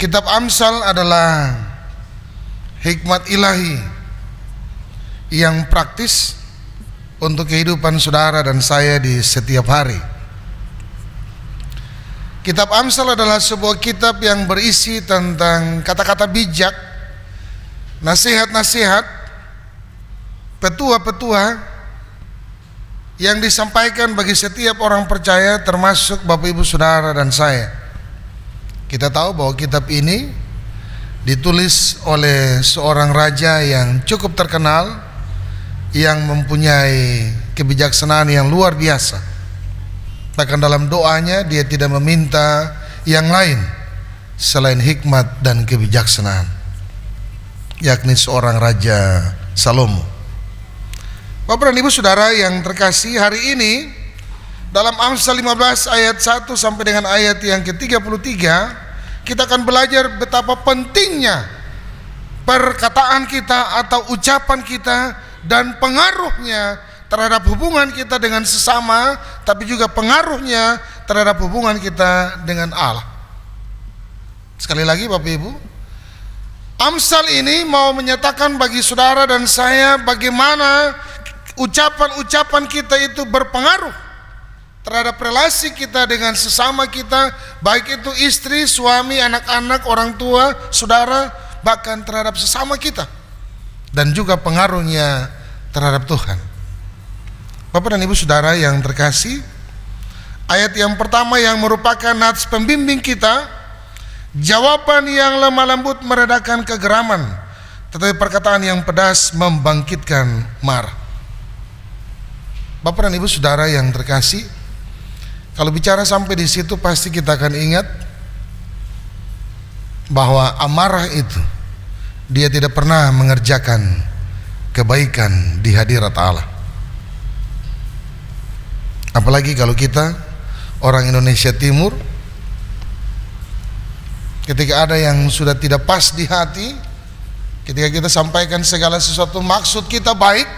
Kitab Amsal adalah hikmat ilahi yang praktis untuk kehidupan saudara dan saya di setiap hari. Kitab Amsal adalah sebuah kitab yang berisi tentang kata-kata bijak, nasihat-nasihat, petua-petua yang disampaikan bagi setiap orang percaya, termasuk Bapak Ibu Saudara dan saya. Kita tahu bahwa kitab ini ditulis oleh seorang raja yang cukup terkenal, yang mempunyai kebijaksanaan yang luar biasa. Bahkan dalam doanya dia tidak meminta yang lain selain hikmat dan kebijaksanaan, yakni seorang Raja Salomo. Bapak dan Ibu Saudara yang terkasih, hari ini dalam Amsal 15 ayat 1 sampai dengan ayat yang ke-33 kita akan belajar betapa pentingnya perkataan kita atau ucapan kita dan pengaruhnya terhadap hubungan kita dengan sesama, tapi juga pengaruhnya terhadap hubungan kita dengan Allah. Sekali lagi Bapak Ibu, Amsal ini mau menyatakan bagi saudara dan saya bagaimana ucapan-ucapan kita itu berpengaruh terhadap relasi kita dengan sesama kita, baik itu istri, suami, anak-anak, orang tua, saudara, bahkan terhadap sesama kita, dan juga pengaruhnya terhadap Tuhan. Bapak dan Ibu Saudara yang terkasih, ayat yang pertama yang merupakan nats pembimbing kita, jawaban yang lemah lembut meredakan kegeraman, tetapi perkataan yang pedas membangkitkan marah. Bapak dan Ibu Saudara yang terkasih, kalau bicara sampai di situ pasti kita akan ingat bahwa amarah itu dia tidak pernah mengerjakan kebaikan di hadirat Allah. Apalagi kalau kita orang Indonesia Timur, ketika ada yang sudah tidak pas di hati, ketika kita sampaikan segala sesuatu, maksud kita baik,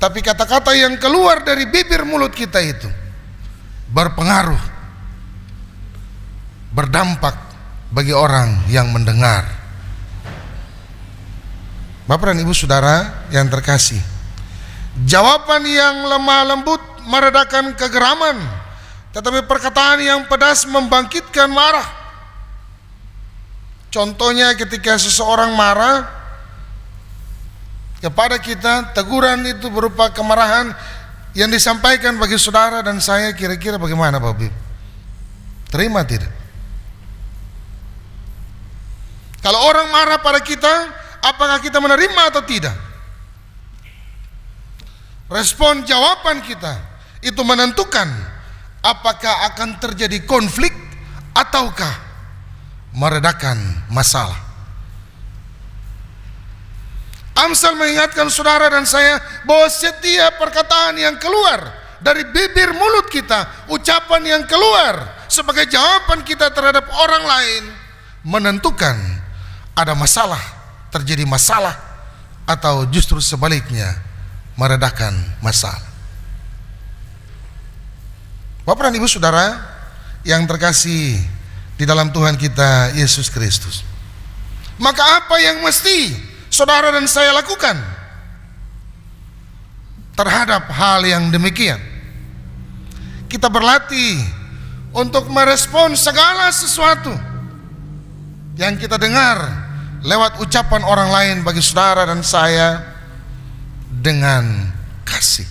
tapi kata-kata yang keluar dari bibir mulut kita itu berpengaruh, berdampak bagi orang yang mendengar. Bapak dan Ibu Saudara yang terkasih, jawaban yang lemah lembut meredakan kegeraman, tetapi perkataan yang pedas membangkitkan marah. Contohnya ketika seseorang marah kepada kita, teguran itu berupa kemarahan yang disampaikan bagi saudara dan saya, kira-kira bagaimana Pak Bib? Terima tidak? Kalau orang marah pada kita, apakah kita menerima atau tidak? Respon jawaban kita itu menentukan apakah akan terjadi konflik ataukah meredakan masalah. Amsal mengingatkan saudara dan saya bahwa setiap perkataan yang keluar dari bibir mulut kita, ucapan yang keluar sebagai jawaban kita terhadap orang lain, menentukan ada masalah, terjadi masalah, atau justru sebaliknya meredakan masalah. Bapak dan Ibu Saudara yang terkasih di dalam Tuhan kita Yesus Kristus, maka apa yang mesti saudara dan saya lakukan terhadap hal yang demikian? Kita berlatih untuk merespon segala sesuatu yang kita dengar lewat ucapan orang lain bagi saudara dan saya dengan kasih.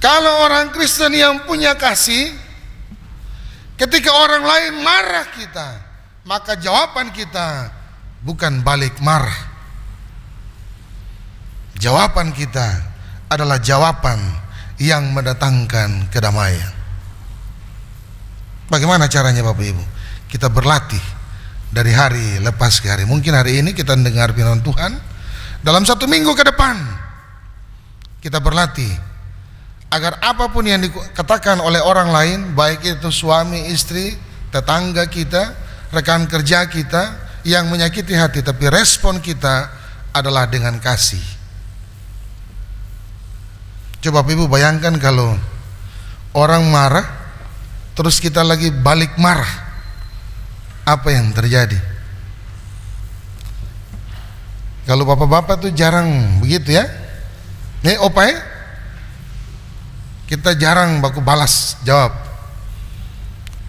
Kalau orang Kristen yang punya kasih, ketika orang lain marah kita, maka jawaban kita bukan balik marah. Jawaban kita adalah jawaban yang mendatangkan kedamaian. Bagaimana caranya Bapak Ibu? Kita berlatih dari hari lepas ke hari. Mungkin hari ini kita dengar firman Tuhan, dalam 1 minggu ke depan kita berlatih agar apapun yang dikatakan oleh orang lain, baik itu suami, istri, tetangga kita, rekan kerja kita, yang menyakiti hati, tapi respon kita adalah dengan kasih. Coba Ibu bayangkan kalau orang marah terus kita lagi balik marah, apa yang terjadi? Kalau bapak-bapak tuh jarang begitu ya. Nih opa ya, kita jarang baku balas jawab.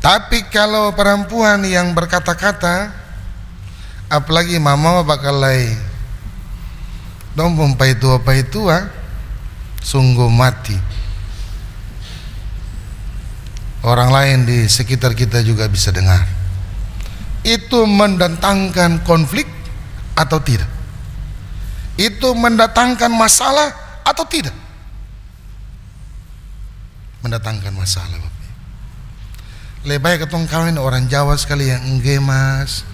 Tapi kalau perempuan yang berkata-kata, apalagi mama bakal lay dong paitua sungguh mati. Orang lain di sekitar kita juga bisa dengar. Itu mendatangkan konflik atau tidak? Itu mendatangkan masalah atau tidak? Mendatangkan masalah, Bapak. Lebih baik ketong kawin orang Jawa sekali yang enggemas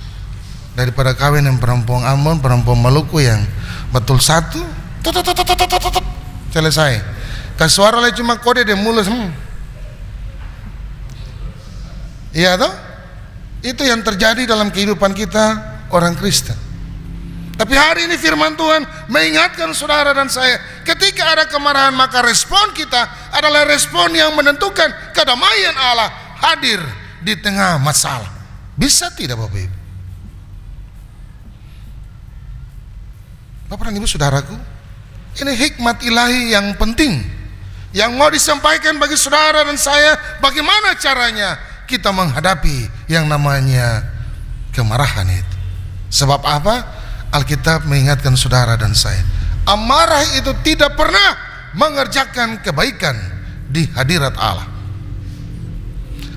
daripada kawin yang perempuan Ambon, perempuan Maluku yang betul satu, selesai. Suara lah cuma kode dia mulus. Iya toh? Itu yang terjadi dalam kehidupan kita orang Kristen. Tapi hari ini firman Tuhan mengingatkan saudara dan saya, ketika ada kemarahan maka respon kita adalah respon yang menentukan kedamaian Allah hadir di tengah masalah. Bisa tidak Bapak Ibu? Bapak dan Ibu saudaraku, ini hikmat ilahi yang penting yang mau disampaikan bagi saudara dan saya, bagaimana caranya kita menghadapi yang namanya kemarahan itu. Sebab apa? Alkitab mengingatkan saudara dan saya, amarah itu tidak pernah mengerjakan kebaikan di hadirat Allah.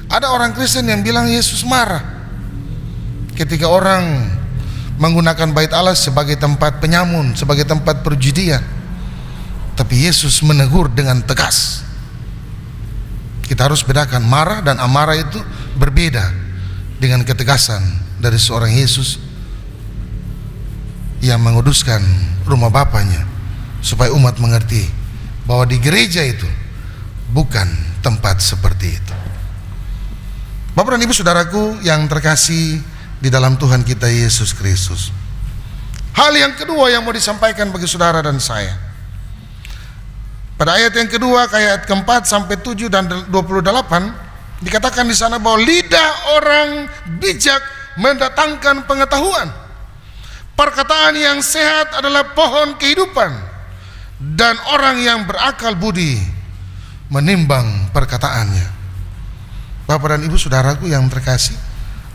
Ada orang Kristen yang bilang Yesus marah ketika orang menggunakan bait Allah sebagai tempat penyamun, sebagai tempat perjudian. Tapi Yesus menegur dengan tegas. Kita harus bedakan marah dan amarah itu berbeda dengan ketegasan dari seorang Yesus yang menguduskan rumah Bapaknya supaya umat mengerti bahwa di gereja itu bukan tempat seperti itu. Bapak dan Ibu saudaraku yang terkasih di dalam Tuhan kita Yesus Kristus, hal yang kedua yang mau disampaikan bagi saudara dan saya, pada ayat yang kedua, ayat keempat sampai 7 dan 28 dikatakan di sana bahwa lidah orang bijak mendatangkan pengetahuan. Perkataan yang sehat adalah pohon kehidupan, dan orang yang berakal budi menimbang perkataannya. Bapak dan Ibu saudaraku yang terkasih,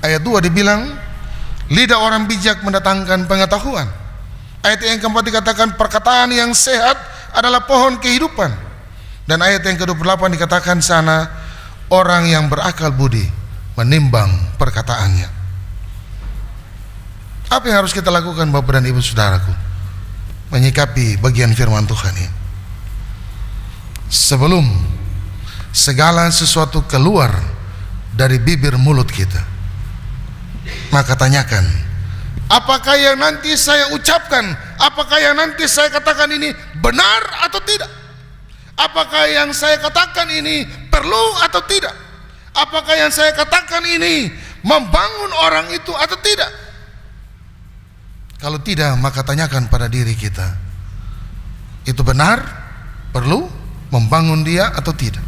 ayat 2 dibilang lidah orang bijak mendatangkan pengetahuan. Ayat yang keempat dikatakan perkataan yang sehat adalah pohon kehidupan, dan ayat yang ke-28 dikatakan sana orang yang berakal budi menimbang perkataannya. Apa yang harus kita lakukan Bapak dan Ibu saudaraku menyikapi bagian firman Tuhan ini? Sebelum segala sesuatu keluar dari bibir mulut kita, maka tanyakan, apakah yang nanti saya ucapkan, apakah yang nanti saya katakan ini benar atau tidak? Apakah yang saya katakan ini perlu atau tidak? Apakah yang saya katakan ini membangun orang itu atau tidak? Kalau tidak, maka tanyakan pada diri kita, itu benar, perlu, membangun dia atau tidak?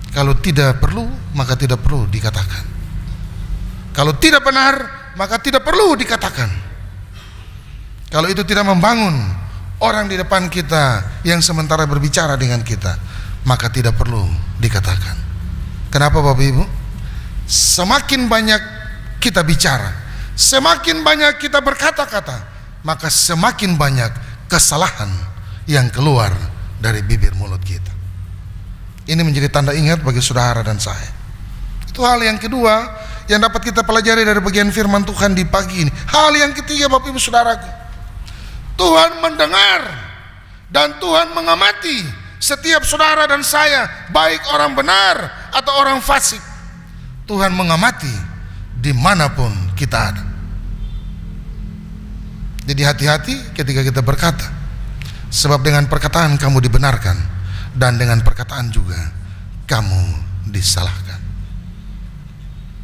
Kalau tidak perlu, maka tidak perlu dikatakan. Kalau tidak benar, maka tidak perlu dikatakan. Kalau itu tidak membangun orang di depan kita yang sementara berbicara dengan kita, maka tidak perlu dikatakan. Kenapa Bapak Ibu? Semakin banyak kita bicara, semakin banyak kita berkata-kata, maka semakin banyak kesalahan yang keluar dari bibir mulut kita. Ini menjadi tanda ingat bagi saudara dan saya. Itu hal yang kedua yang dapat kita pelajari dari bagian firman Tuhan di pagi ini. Hal yang ketiga Bapak Ibu saudaraku, Tuhan mendengar dan Tuhan mengamati setiap saudara dan saya, baik orang benar atau orang fasik. Tuhan mengamati dimanapun kita ada. Jadi hati-hati ketika kita berkata, sebab dengan perkataan kamu dibenarkan, dan dengan perkataan juga kamu disalahkan.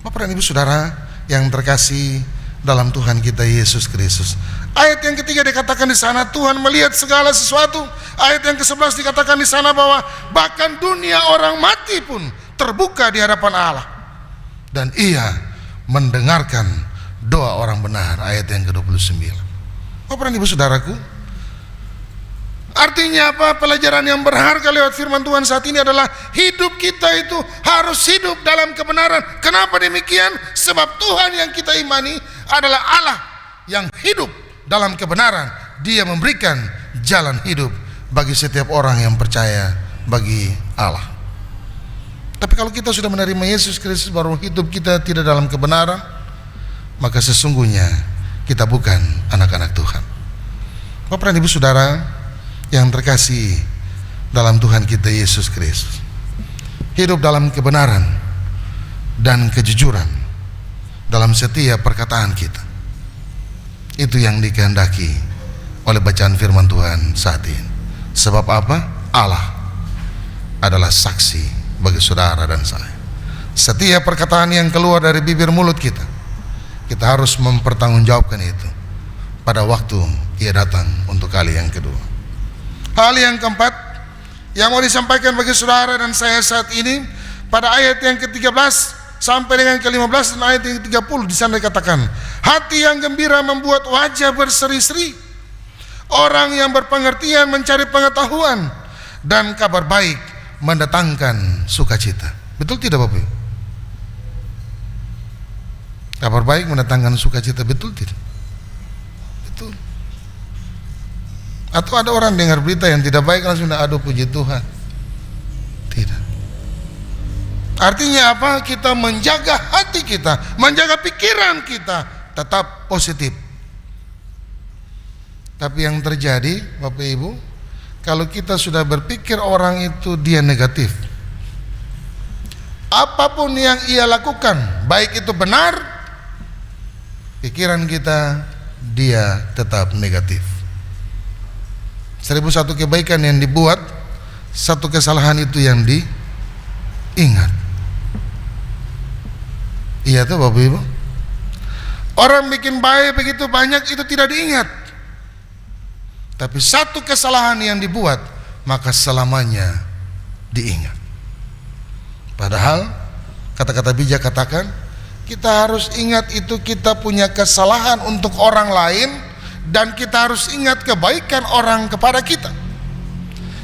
Bapak dan Ibu saudara yang terkasih dalam Tuhan kita Yesus Kristus, ayat yang ketiga dikatakan di sana Tuhan melihat segala sesuatu. Ayat yang ke-11 dikatakan di sana bahwa bahkan dunia orang mati pun terbuka di hadapan Allah, dan Ia mendengarkan doa orang benar, ayat yang ke-29. Bapak dan Ibu Saudaraku, artinya apa? Pelajaran yang berharga lewat firman Tuhan saat ini adalah hidup kita itu harus hidup dalam kebenaran. Kenapa demikian? Sebab Tuhan yang kita imani adalah Allah yang hidup dalam kebenaran. Dia memberikan jalan hidup bagi setiap orang yang percaya bagi Allah. Tapi kalau kita sudah menerima Yesus Kristus baru hidup kita tidak dalam kebenaran, maka sesungguhnya kita bukan anak-anak Tuhan. Bapak dan Ibu Saudara yang terkasih dalam Tuhan kita Yesus Kristus, hidup dalam kebenaran dan kejujuran dalam setiap perkataan kita, itu yang dikehendaki oleh bacaan firman Tuhan saat ini. Sebab apa? Allah adalah saksi bagi saudara dan saya. Setiap perkataan yang keluar dari bibir mulut kita, kita harus mempertanggungjawabkan itu pada waktu Ia datang untuk kali yang kedua. Hal yang keempat yang mau disampaikan bagi saudara dan saya saat ini, pada ayat yang ke-13 sampai dengan ke-15 dan ayat yang ke-30, di sana dikatakan, hati yang gembira membuat wajah berseri-seri, orang yang berpengertian mencari pengetahuan, dan kabar baik mendatangkan sukacita. Betul tidak Bapak? Kabar baik mendatangkan sukacita, betul tidak? Betul. Atau ada orang dengar berita yang tidak baik langsung aduh puji Tuhan? Tidak. Artinya apa? Kita menjaga hati kita, menjaga pikiran kita tetap positif. Tapi yang terjadi Bapak Ibu, kalau kita sudah berpikir orang itu dia negatif, apapun yang ia lakukan, baik itu benar, pikiran kita dia tetap negatif. 1001 kebaikan yang dibuat, satu kesalahan itu yang diingat. Iya tuh Bapak Ibu. Orang bikin baik begitu banyak itu tidak diingat. Tapi satu kesalahan yang dibuat, maka selamanya diingat. Padahal kata-kata bijak katakan, kita harus ingat itu kita punya kesalahan untuk orang lain, dan kita harus ingat kebaikan orang kepada kita.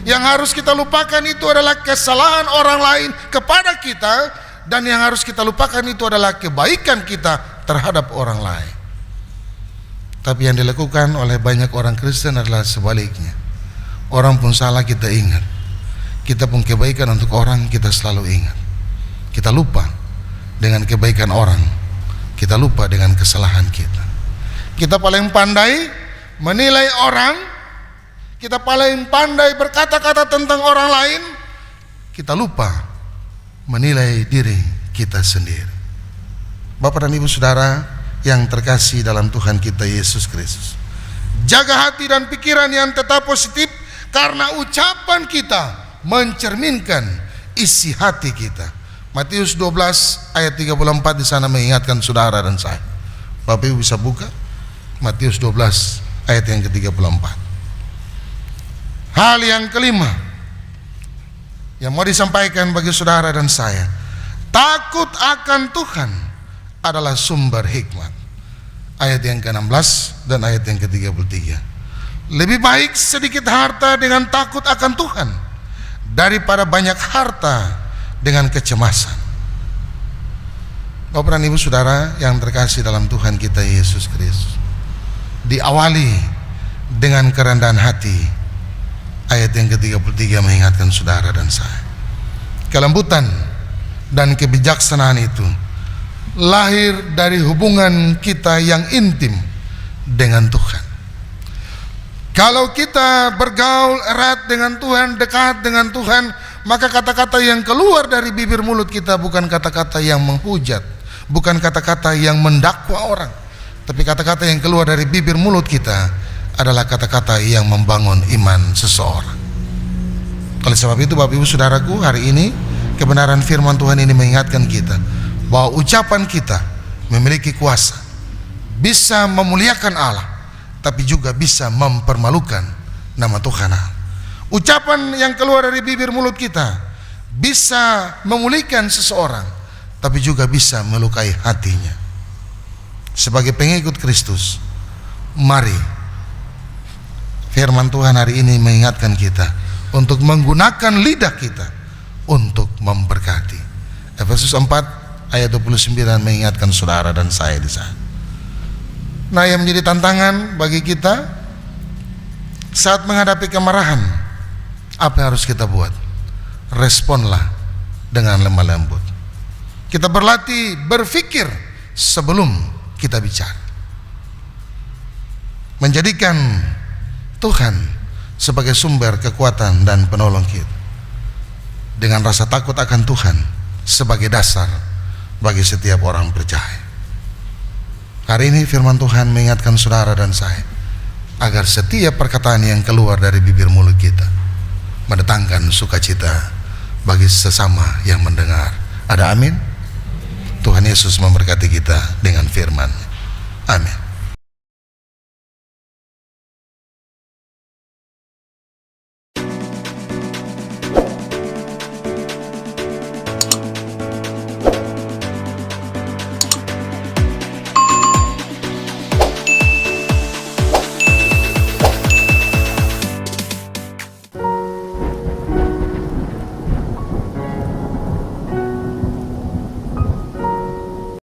Yang harus kita lupakan itu adalah kesalahan orang lain kepada kita, dan yang harus kita lupakan itu adalah kebaikan kita terhadap orang lain. Tapi yang dilakukan oleh banyak orang Kristen adalah sebaliknya. Orang pun salah kita ingat, kita pun kebaikan untuk orang kita selalu ingat. Kita lupa dengan kebaikan orang, kita lupa dengan kesalahan kita. Kita paling pandai menilai orang, kita paling pandai berkata-kata tentang orang lain, kita lupa menilai diri kita sendiri. Bapak dan Ibu Saudara yang terkasih dalam Tuhan kita Yesus Kristus, jaga hati dan pikiran yang tetap positif, karena ucapan kita mencerminkan isi hati kita. Matius 12 ayat 34 di sana mengingatkan saudara dan saya. Bapak Ibu bisa buka Matius 12 ayat yang ke-34. Hal yang kelima yang mau disampaikan bagi saudara dan saya, takut akan Tuhan adalah sumber hikmat. Ayat yang ke-16 dan ayat yang ke-33. Lebih baik sedikit harta dengan takut akan Tuhan daripada banyak harta dengan kecemasan. Bapak dan Ibu Saudara yang terkasih dalam Tuhan kita Yesus Kristus, diawali dengan kerendahan hati. Ayat yang ke-33 mengingatkan saudara dan saya, kelembutan dan kebijaksanaan itu lahir dari hubungan kita yang intim dengan Tuhan. Kalau kita bergaul erat dengan Tuhan, dekat dengan Tuhan, maka kata-kata yang keluar dari bibir mulut kita bukan kata-kata yang menghujat, bukan kata-kata yang mendakwa orang, tapi kata-kata yang keluar dari bibir mulut kita adalah kata-kata yang membangun iman seseorang. Oleh sebab itu Bapak Ibu Saudaraku, hari ini kebenaran firman Tuhan ini mengingatkan kita bahwa ucapan kita memiliki kuasa, bisa memuliakan Allah, tapi juga bisa mempermalukan nama Tuhan. Ucapan yang keluar dari bibir mulut kita bisa memulihkan seseorang, tapi juga bisa melukai hatinya. sebagai pengikut Kristus, mari firman Tuhan hari ini mengingatkan kita untuk menggunakan lidah kita untuk memberkati. Efesus 4 ayat 29 mengingatkan saudara dan saya di sana. Nah, yang menjadi tantangan bagi kita saat menghadapi kemarahan, apa yang harus kita buat? Responlah dengan lemah lembut. Kita berlatih berpikir sebelum kita bicara, menjadikan Tuhan sebagai sumber kekuatan dan penolong kita, dengan rasa takut akan Tuhan sebagai dasar bagi setiap orang percaya. Hari ini firman Tuhan mengingatkan saudara dan saya agar setiap perkataan yang keluar dari bibir mulut kita mendatangkan sukacita bagi sesama yang mendengar. Ada amin? Tuhan Yesus memberkati kita dengan firman. Amin.